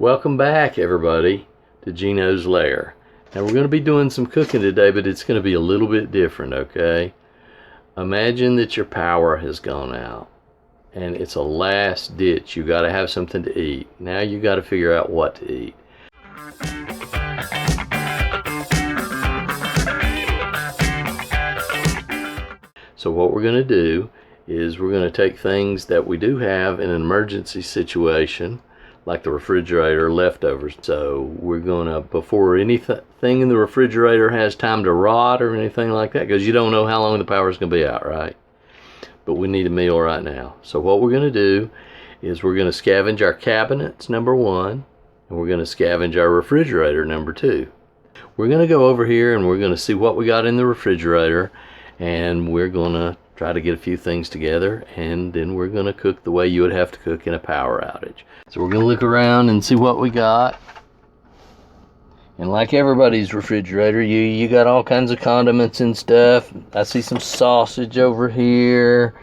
Welcome back, everybody, to Gino's Lair. Now we're going to be doing some cooking today, but it's going to be a little bit different, okay? Imagine that your power has gone out and it's a last ditch. You got to have something to eat. Now you got to figure out what to eat. So what we're going to do is we're going to take things that we do have in an emergency situation, like the refrigerator, leftovers. So we're gonna, before anything in the refrigerator has time to rot or anything like that, because you don't know how long the power is gonna be out, right? But we need a meal right now. So what we're gonna do is we're gonna scavenge our cabinets, number one, and we're gonna scavenge our refrigerator, number two. We're gonna go over here and we're gonna see what we got in the refrigerator, and we're gonna try to get a few things together, and then we're gonna cook the way you would have to cook in a power outage. So we're gonna look around and see what we got. And like everybody's refrigerator, you got all kinds of condiments and stuff. I see some sausage over here.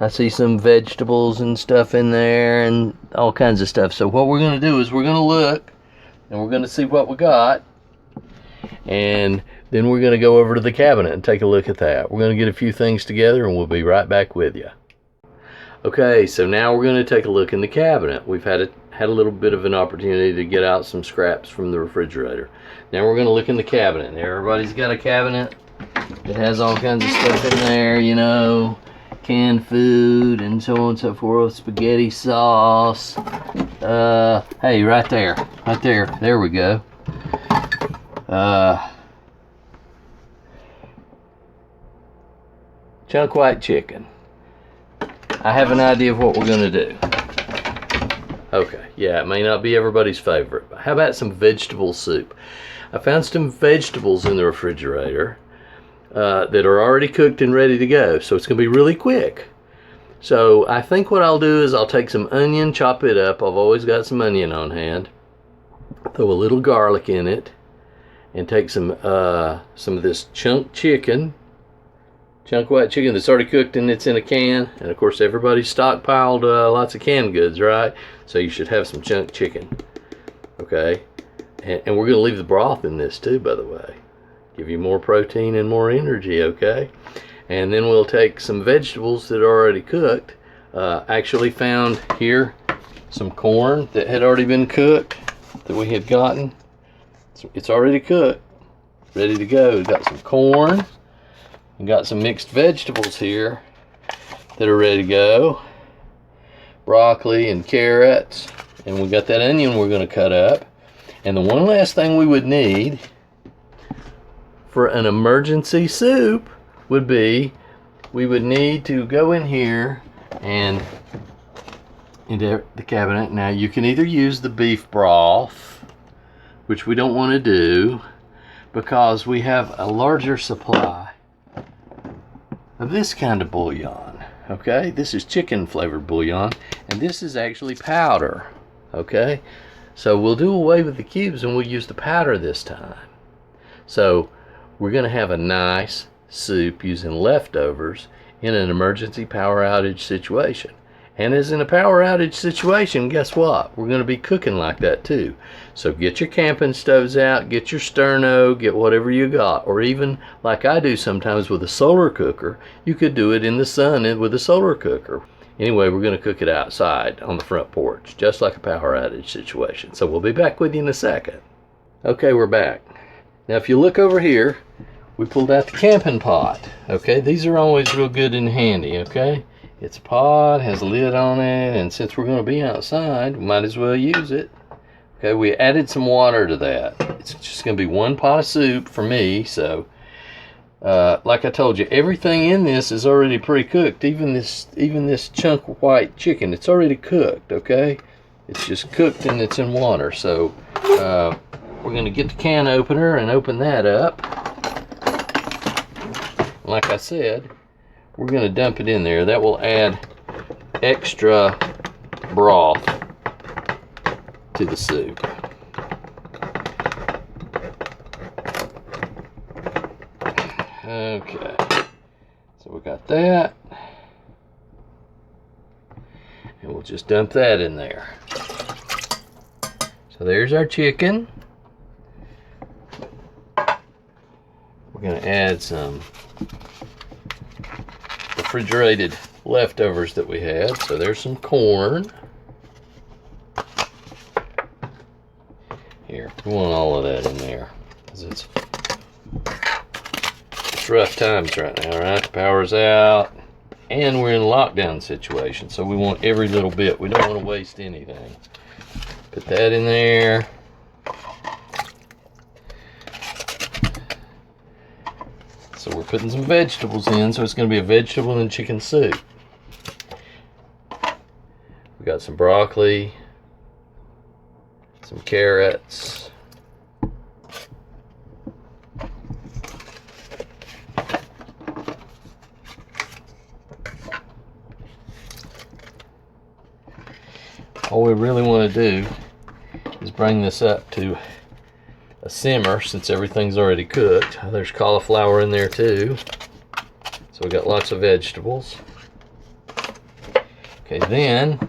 I see some vegetables and stuff in there and all kinds of stuff. So what we're gonna do is we're gonna look and we're gonna see what we got. And then we're gonna go over to the cabinet and take a look at that. We're gonna get a few things together and we'll be right back with you. Okay, so now we're going to take a look in the cabinet. We've had a little bit of an opportunity to get out some scraps from the refrigerator. Now we're going to look in the cabinet. Everybody's got a cabinet that has all kinds of stuff in there, you know, canned food and so on and so forth, spaghetti sauce. Hey, right there, there we go. Chunk white chicken. I have an idea of what we're going to do. Okay, yeah, it may not be everybody's favorite, but how about some vegetable soup? I found some vegetables in the refrigerator that are already cooked and ready to go, so it's going to be really quick. So I think what I'll do is I'll take some onion, chop it up. I've always got some onion on hand. Throw a little garlic in it, and take some of this chunk white chicken that's already cooked and it's in a can. And of course everybody's stockpiled lots of canned goods, right? So you should have some chunk chicken. Okay, and we're gonna leave the broth in this too, by the way. Give you more protein and more energy, okay? And then we'll take some vegetables that are already cooked. Actually found here some corn that had already been cooked that we had gotten. It's already cooked, ready to go. We've got some corn. We got some mixed vegetables here that are ready to go. Broccoli and carrots. And we got that onion we're going to cut up. And the one last thing we would need for an emergency soup would be, we would need to go in here and into the cabinet. Now you can either use the beef broth, which we don't want to do because we have a larger supply of this kind of bouillon. Okay, this is chicken flavored bouillon, and this is actually powder. Okay, so we'll do away with the cubes and we'll use the powder this time. So we're going to have a nice soup using leftovers in an emergency power outage situation. And as in a power outage situation, guess what? We're going to be cooking like that too. So get your camping stoves out, get your sterno, get whatever you got. Or even like I do sometimes with a solar cooker, you could do it in the sun with a solar cooker. Anyway, we're going to cook it outside on the front porch, just like a power outage situation. So we'll be back with you in a second. Okay, we're back. Now if you look over here, we pulled out the camping pot. Okay, these are always real good and handy, okay? It's a pot, has a lid on it, and since we're going to be outside, we might as well use it. Okay, we added some water to that. It's just going to be one pot of soup for me, so like I told you, everything in this is already pre-cooked. Even this chunk white chicken, it's already cooked, okay? It's just cooked and it's in water. So we're going to get the can opener and open that up. Like I said, we're going to dump it in there. That will add extra broth to the soup. Okay, so we got that. And we'll just dump that in there. So there's our chicken. We're going to add some refrigerated leftovers that we had. So there's some corn. Here, we want all of that in there, because it's rough times right now, right? The power's out, and we're in a lockdown situation, so we want every little bit. We don't want to waste anything. Put that in there. So we're putting some vegetables in, so it's going to be a vegetable and chicken soup. We got some broccoli, some carrots, all we really want to do is bring this up to a simmer, since everything's already cooked. There's cauliflower in there too, so we got lots of vegetables. Okay, then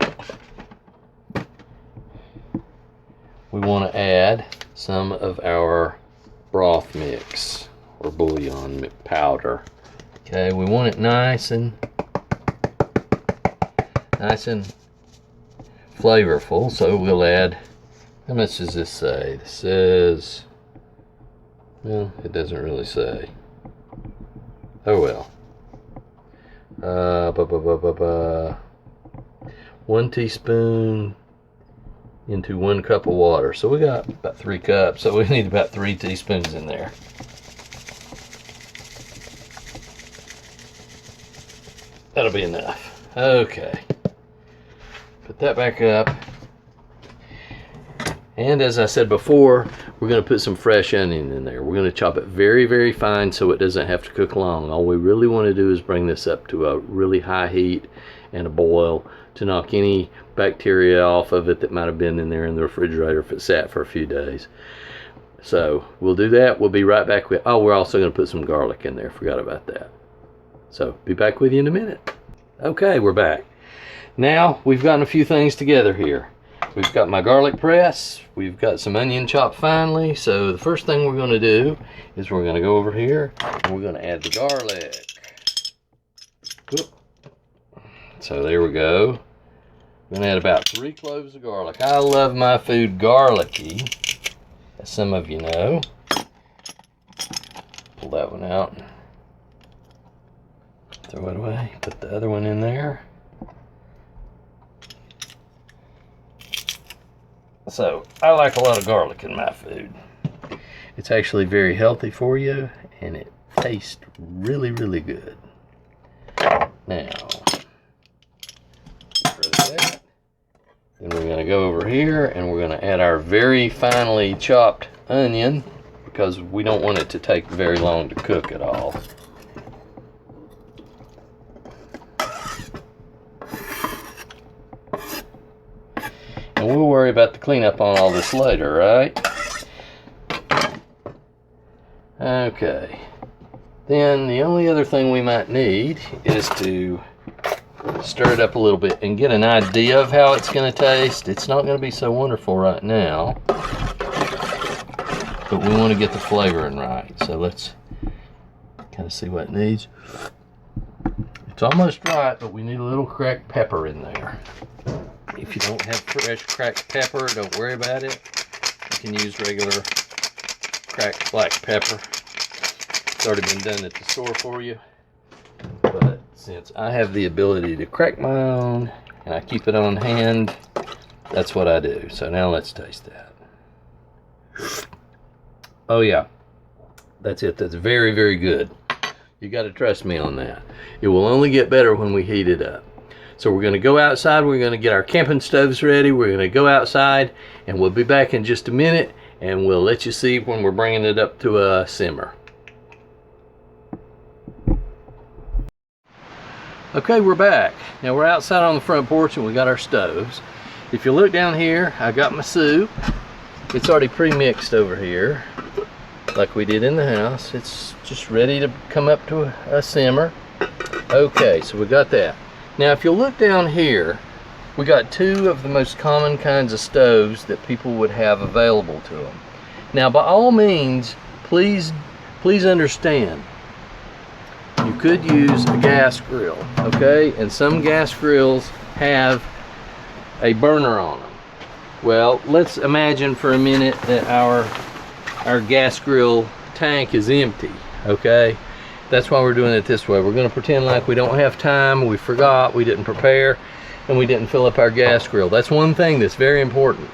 we want to add some of our broth mix or bouillon powder. Okay, we want it nice and flavorful, so we'll add, how much does this say? This says, well, it doesn't really say. Oh well. 1 teaspoon into 1 cup of water. So we got about 3 cups, so we need about 3 teaspoons in there. That'll be enough. Okay. Put that back up. And as I said before, we're going to put some fresh onion in there. We're going to chop it very, very fine so it doesn't have to cook long. All we really want to do is bring this up to a really high heat and a boil to knock any bacteria off of it that might have been in there in the refrigerator if it sat for a few days. So we'll do that. We'll be right back with, oh, we're also going to put some garlic in there. Forgot about that. So be back with you in a minute. Okay, we're back. Now we've gotten a few things together here. We've got my garlic press. We've got some onion chopped finely. So the first thing we're going to do is we're going to go over here and we're going to add the garlic. Whoop. So there we go. I'm going to add about 3 cloves of garlic. I love my food garlicky, as some of you know. Pull that one out. Throw it away. Put the other one in there. So, I like a lot of garlic in my food. It's actually very healthy for you, and it tastes really, really good. Now, that. Then we're going to go over here, and we're going to add our very finely chopped onion, because we don't want it to take very long to cook at all. And we'll worry about the cleanup on all this later, right? Okay. Then the only other thing we might need is to stir it up a little bit and get an idea of how it's going to taste. It's not going to be so wonderful right now, but we want to get the flavoring right. So let's kind of see what it needs. It's almost right, but we need a little cracked pepper in there. If you don't have fresh cracked pepper, don't worry about it. You can use regular cracked black pepper. It's already been done at the store for you. But since I have the ability to crack my own and I keep it on hand, that's what I do. So now let's taste that. Oh yeah, that's it. That's very, very good. You got to trust me on that. It will only get better when we heat it up. So we're going to go outside, we're going to get our camping stoves ready, we're going to go outside, and we'll be back in just a minute, and we'll let you see when we're bringing it up to a simmer. Okay, we're back. Now we're outside on the front porch and we got our stoves. If you look down here, I got my soup. It's already pre-mixed over here, like we did in the house. It's just ready to come up to a simmer. Okay, so we got that. Now if you look down here, we got two of the most common kinds of stoves that people would have available to them. Now, by all means, please understand, you could use a gas grill, okay? And some gas grills have a burner on them. Well, let's imagine for a minute that our gas grill tank is empty, okay? That's why we're doing it this way. We're going to pretend like we don't have time, we forgot, we didn't prepare, and we didn't fill up our gas grill. That's one thing that's very important.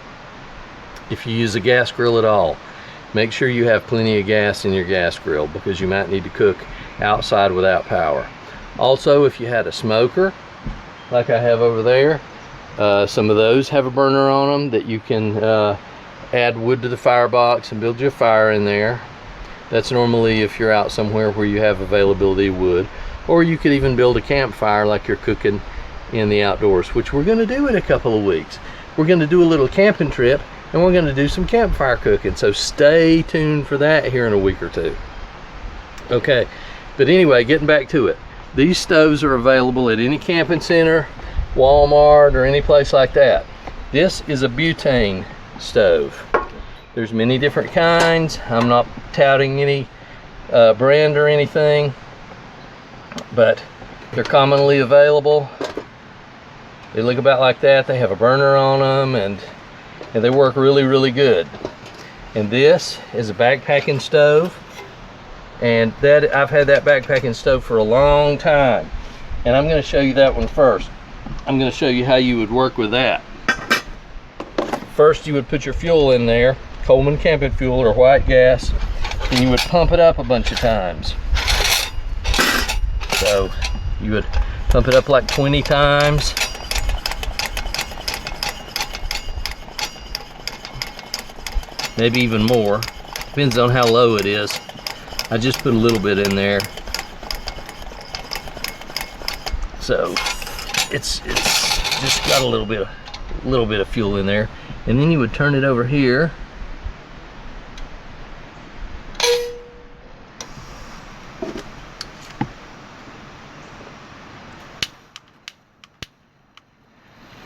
If you use a gas grill at all, make sure you have plenty of gas in your gas grill, because you might need to cook outside without power. Also, if you had a smoker like I have over there, some of those have a burner on them that you can add wood to the firebox and build you a fire in there. That's normally if you're out somewhere where you have availability of wood. Or you could even build a campfire like you're cooking in the outdoors, which we're going to do in a couple of weeks. We're going to do a little camping trip, and we're going to do some campfire cooking, so stay tuned for that here in a week or two. Okay, but anyway, getting back to it, these stoves are available at any camping center, Walmart, or any place like that. This is a butane stove. There's many different kinds. I'm not touting any brand or anything, but they're commonly available. They look about like that. They have a burner on them, and they work really, really good. And this is a backpacking stove, and that I've had that backpacking stove for a long time, and I'm going to show you that one first. I'm going to show you how you would work with that. First, you would put your fuel in there, Coleman camping fuel or white gas, and you would pump it up a bunch of times. So you would pump it up like 20 times. Maybe even more. Depends on how low it is. I just put a little bit in there. So it's just got a little bit of fuel in there. And then you would turn it over here.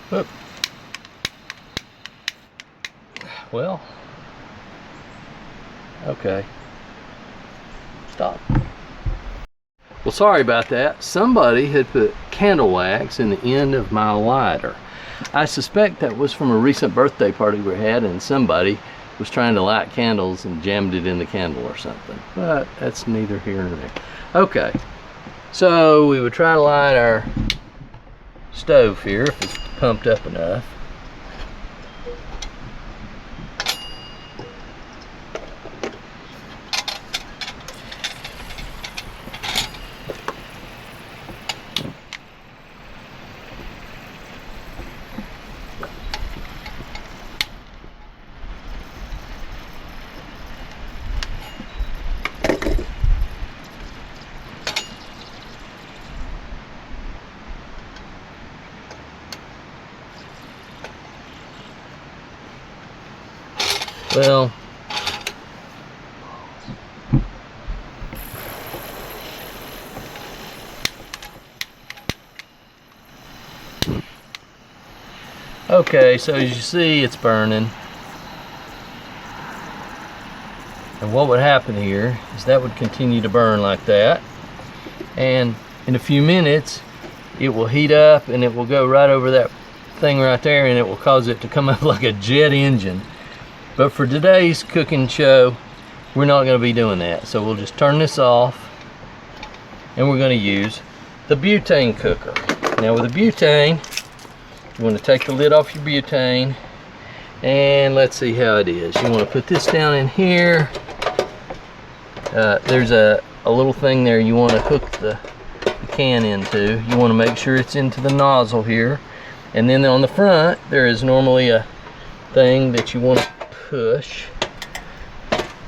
Whoop. Well, okay, stop. Well, sorry about that. Somebody had put candle wax in the end of my lighter. I suspect that was from a recent birthday party we had, and somebody was trying to light candles and jammed it in the candle or something. But that's neither here nor there. Okay, so we would try to light our stove here if it's pumped up enough. Well, okay, so as you see, it's burning. And what would happen here is that would continue to burn like that. And in a few minutes, it will heat up and it will go right over that thing right there, and it will cause it to come up like a jet engine. But for today's cooking show, we're not going to be doing that. So we'll just turn this off, and we're going to use the butane cooker. Now with the butane, you want to take the lid off your butane, and let's see how it is. You want to put this down in here. There's a little thing there you want to hook the can into. You want to make sure it's into the nozzle here. And then on the front, there is normally a thing that you want to push,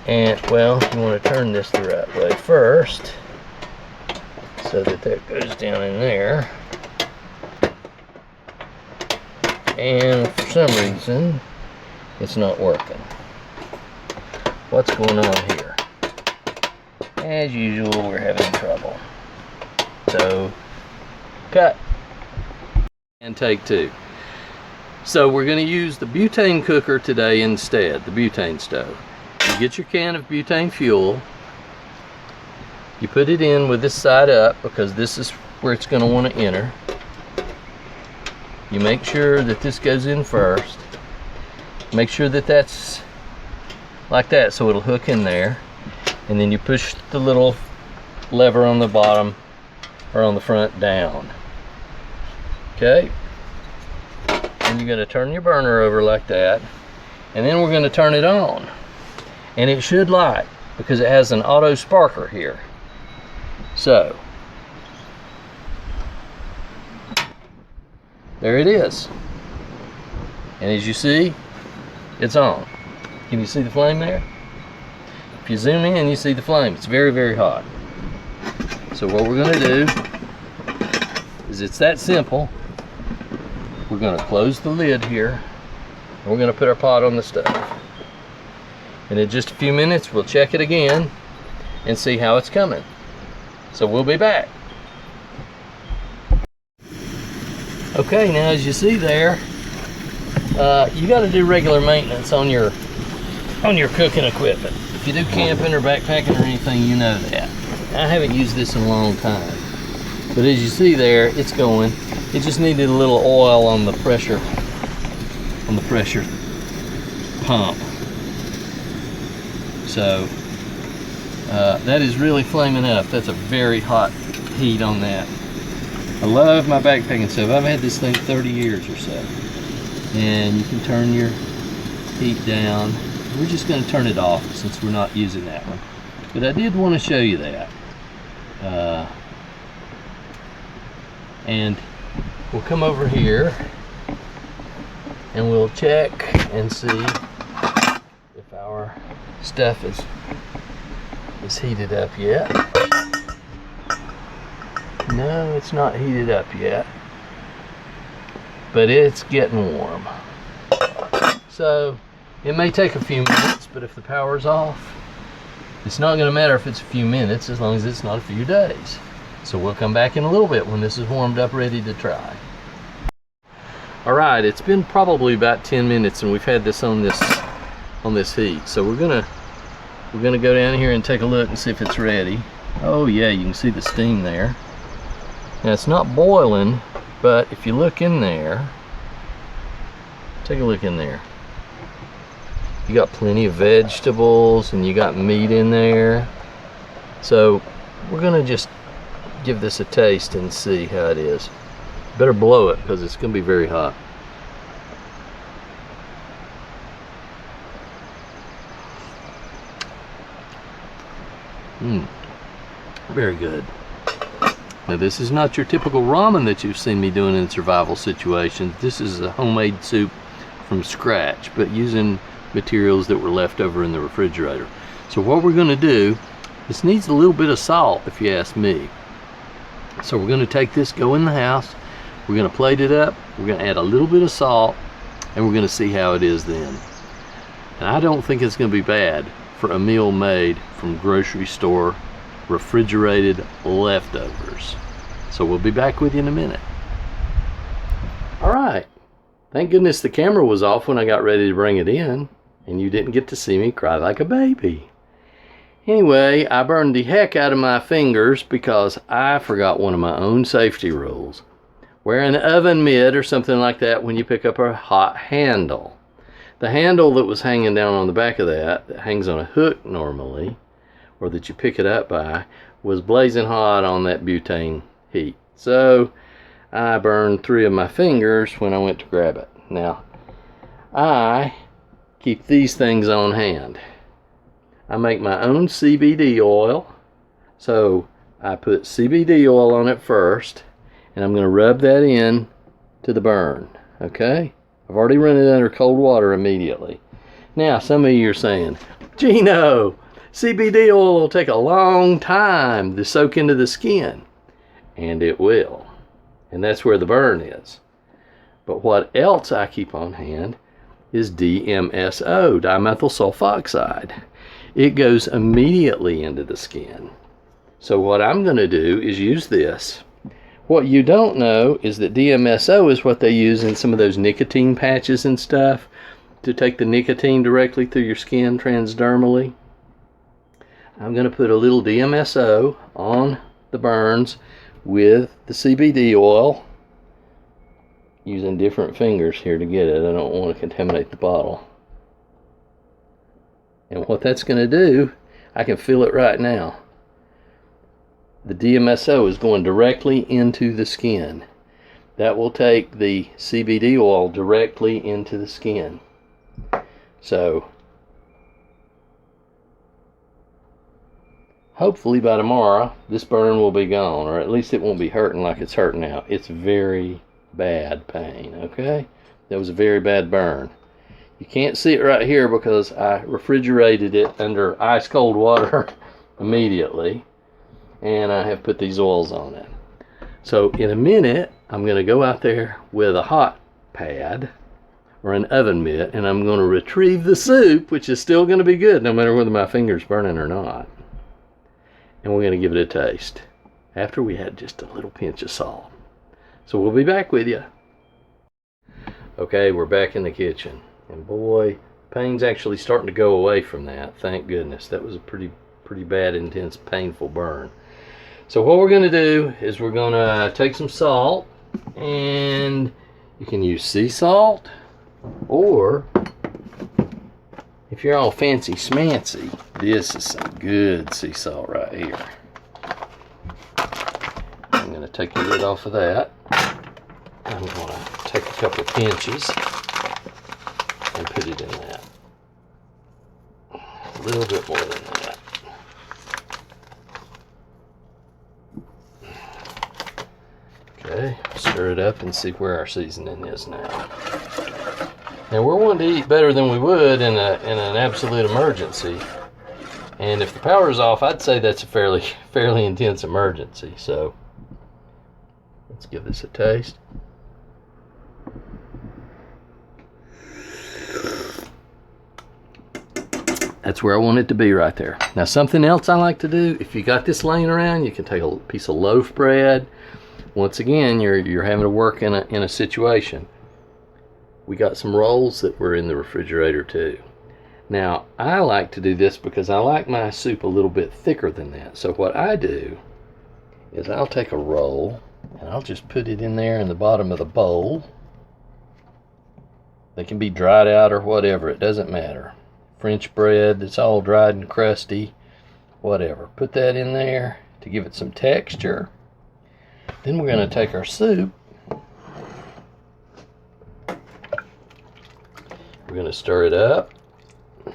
and well, you want to turn this the right way first so that goes down in there. And for some reason it's not working. What's going on here? As usual, we're having trouble. So cut and take two. So we're going to use the butane cooker today instead, the butane stove. You get your can of butane fuel, you put it in with this side up because this is where it's going to want to enter. You make sure that this goes in first. Make sure that that's like that so it'll hook in there. And then you push the little lever on the bottom or on the front down. Okay? And you're going to turn your burner over like that. And then we're going to turn it on. And it should light because it has an auto sparker here. So, there it is. And as you see, it's on. Can you see the flame there? If you zoom in, you see the flame. It's very, very hot. So what we're going to do is, it's that simple. We're going to close the lid here, and we're going to put our pot on the stove. And in just a few minutes, we'll check it again and see how it's coming. So we'll be back. Okay, now as you see there, you got to do regular maintenance on your cooking equipment. If you do camping or backpacking or anything, you know that. I haven't used this in a long time, but as you see there, it's going. It just needed a little oil on the pressure pump. So that is really flaming up. That's a very hot heat on that. I love my backpacking stove. I've had this thing 30 years or so. And you can turn your heat down. We're just going to turn it off since we're not using that one. But I did want to show you that. And we'll come over here and we'll check and see if our stuff is heated up yet. No, it's not heated up yet, but it's getting warm. So it may take a few minutes, but if the power's off, it's not going to matter if it's a few minutes as long as it's not a few days. So we'll come back in a little bit when this is warmed up, ready to try. Alright, it's been probably about 10 minutes and we've had this on this heat. So we're gonna go down here and take a look and see if it's ready. Oh yeah, you can see the steam there. Now it's not boiling, but if you look in there, take a look in there. You got plenty of vegetables and you got meat in there. So we're gonna just give this a taste and see how it is. Better blow it because it's gonna be very hot. Very good. Now this is not your typical ramen that you've seen me doing in survival situations. This is a homemade soup from scratch, but using materials that were left over in the refrigerator. So what we're going to do, this needs a little bit of salt if you ask me. So we're going to take this, go in the house, we're going to plate it up, we're going to add a little bit of salt, and we're going to see how it is then. And I don't think it's going to be bad for a meal made from grocery store refrigerated leftovers. So we'll be back with you in a minute. All right, thank goodness the camera was off when I got ready to bring it in and you didn't get to see me cry like a baby. Anyway, I burned the heck out of my fingers because I forgot one of my own safety rules. Wear an oven mitt or something like that when you pick up a hot handle. The handle that was hanging down on the back of that hangs on a hook normally, or that you pick it up by, was blazing hot on that butane heat. So I burned 3 of my fingers when I went to grab it. Now, I keep these things on hand. I make my own CBD oil. So I put CBD oil on it first, and I'm going to rub that in to the burn. Okay? I've already run it under cold water immediately. Now, some of you are saying, Gino, CBD oil will take a long time to soak into the skin. And it will. And that's where the burn is. But what else I keep on hand is DMSO, dimethyl sulfoxide. It goes immediately into the skin. So what I'm going to do is use this What you don't know is that DMSO is what they use in some of those nicotine patches and stuff to take the nicotine directly through your skin transdermally. I'm going to put a little DMSO on the burns with the CBD oil, using different fingers here to get it. I don't want to contaminate the bottle. And what that's going to do, I can feel it right now. The DMSO is going directly into the skin. That will take the CBD oil directly into the skin. So, hopefully by tomorrow, this burn will be gone, or at least it won't be hurting like it's hurting now. It's very bad pain, okay? That was a very bad burn. You can't see it right here because I refrigerated it under ice cold water immediately. And I have put these oils on it. So in a minute, I'm going to go out there with a hot pad or an oven mitt, and I'm going to retrieve the soup, which is still going to be good no matter whether my finger's burning or not. And we're going to give it a taste after we had just a little pinch of salt. So we'll be back with you. Okay, we're back in the kitchen. And boy, pain's actually starting to go away from that. Thank goodness. That was a pretty bad, intense, painful burn. So what we're going to do is we're going to take some salt, and you can use sea salt, or if you're all fancy schmancy, this is some good sea salt right here. I'm going to take the lid off of that. I'm going to take a couple of pinches and put it in that. A little bit more than that. Okay, stir it up and see where our seasoning is now. Now we're wanting to eat better than we would in an absolute emergency. And if the power is off, I'd say that's a fairly intense emergency. So let's give this a taste. That's where I want it to be right there. Now something else I like to do, if you got this laying around, you can take a piece of loaf bread. Once again, you're having to work in a situation. We got some rolls that were in the refrigerator too. Now I like to do this because I like my soup a little bit thicker than that. So what I do is I'll take a roll and I'll just put it in there in the bottom of the bowl. They can be dried out or whatever, it doesn't matter. French bread that's all dried and crusty, whatever. Put that in there to give it some texture. Then we're going to take our soup. We're going to stir it up. We're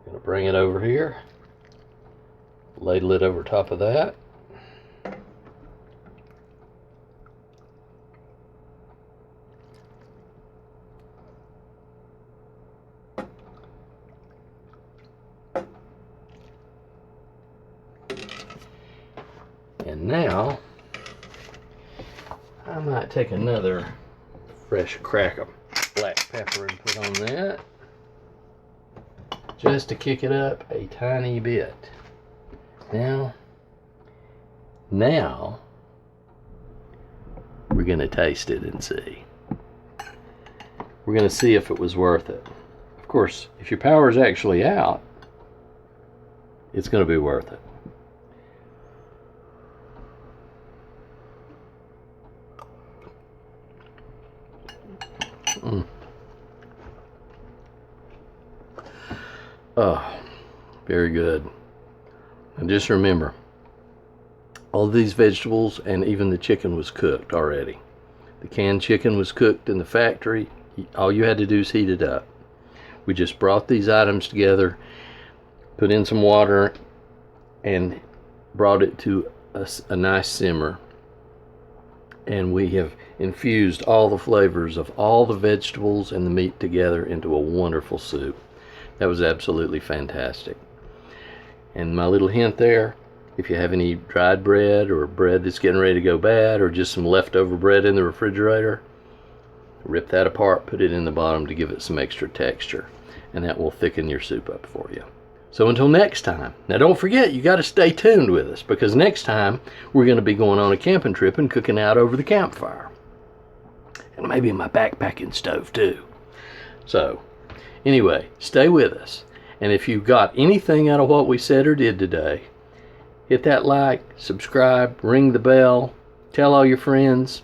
going to bring it over here. Ladle it over top of that. And now, I might take another fresh crack of black pepper and put on that, just to kick it up a tiny bit. Now we're going to taste it and see. We're going to see if it was worth it. Of course, if your power is actually out, it's going to be worth it. Oh, very good. And just remember, all these vegetables and even the chicken was cooked already. The canned chicken was cooked in the factory. All you had to do is heat it up. We just brought these items together, put in some water, and brought it to a nice simmer. And we have infused all the flavors of all the vegetables and the meat together into a wonderful soup. That was absolutely fantastic. And my little hint there, if you have any dried bread or bread that's getting ready to go bad, or just some leftover bread in the refrigerator, rip that apart, put it in the bottom to give it some extra texture, and that will thicken your soup up for you. So until next time. Now don't forget, you got to stay tuned with us, because next time we're going to be going on a camping trip and cooking out over the campfire. And maybe in my backpacking stove too. So anyway, stay with us. And if you got anything out of what we said or did today, hit that like, subscribe, ring the bell, tell all your friends.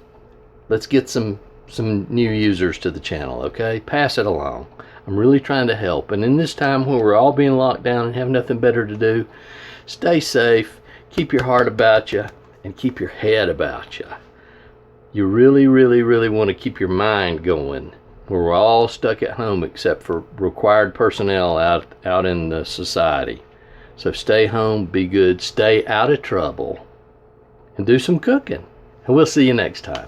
Let's get some new users to the channel, okay? Pass it along. I'm really trying to help. And in this time when we're all being locked down and have nothing better to do, stay safe, keep your heart about you, and keep your head about you. You really, really, really want to keep your mind going. We're all stuck at home except for required personnel out in the society. So stay home, be good, stay out of trouble, and do some cooking. And we'll see you next time.